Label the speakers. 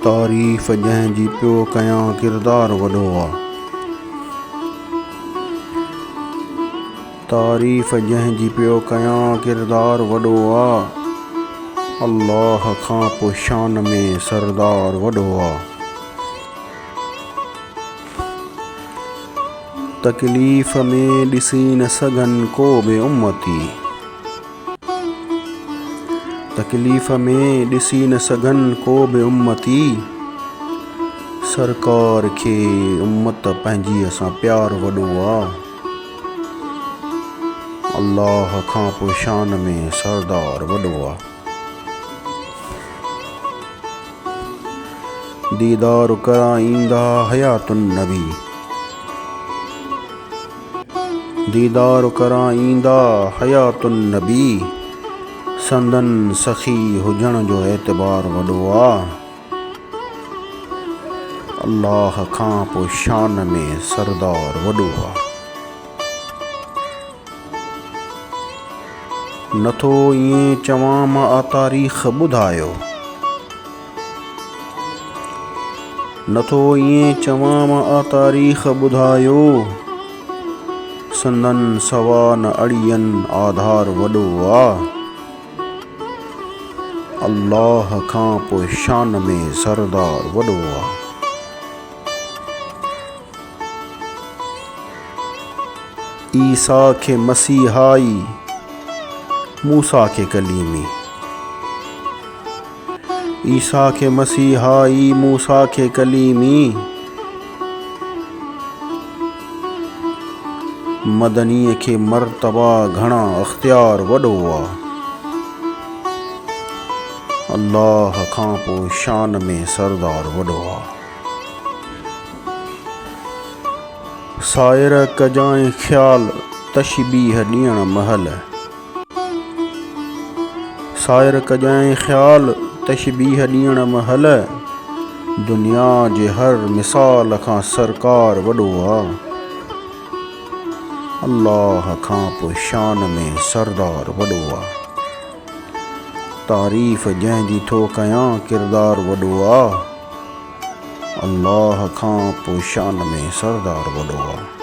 Speaker 1: तारीफ़ जंहिंजी पियो कयां किरदार वॾो आहे। तारीफ़ जंहिंजी पियो कयां किरदार वॾो आहे। अल्लाह खां पोइ शान में सरदार वॾो आहे। तकलीफ़ में ॾिसी न सघनि को बि उम्मती। तकलीफ़ में ॾिसी न सघनि को बि उम्मती। सरकार खे उम्मत पंहिंजी सां प्यार वॾो आहे। अल्लाह खां पोइ शान में सरदार वॾो आहे। दीदार कराईंदा हयातुन नबी। दीदार कराईंदा हयातुन नबी। संदन सखी हुजण जो एतबार वॾो आहे। अल्लाह खां पोइ शान में सरदार वॾो आहे। नथो ईअं चवां मां तारीख़ ॿुधायो। नथो ईअं चवां मां तारीख़ ॿुधायो। संदन सवा न अड़ियन आधार वॾो आहे। अल्लाह खां पोइ शान में सरदार वॾो आहे। ईसा खे मसीहाई मूसा खे कलीमी। ईसा खे मसीहाई मूसा खे कलीमी। मदनीअ खे मर्तबा घणा अख्तियार वॾो आहे। अल्लाह खां पोइ शान में सरदार वॾो आहे। सायर कजांइ ख़्याल तशबीह ॾियण महल। सायर कजांइ ख़्याल तशबीह ॾियण महल। दुनिया जे हर मिसाल खां सरकार वॾो आहे। अल्लाह खां पोइ शान में सरदार वॾो आहे। तारीफ़ जंहिंजी थो कयां किरदार वॾो आहे। अल्लाह खां पोइ शान में सरदार वॾो आहे।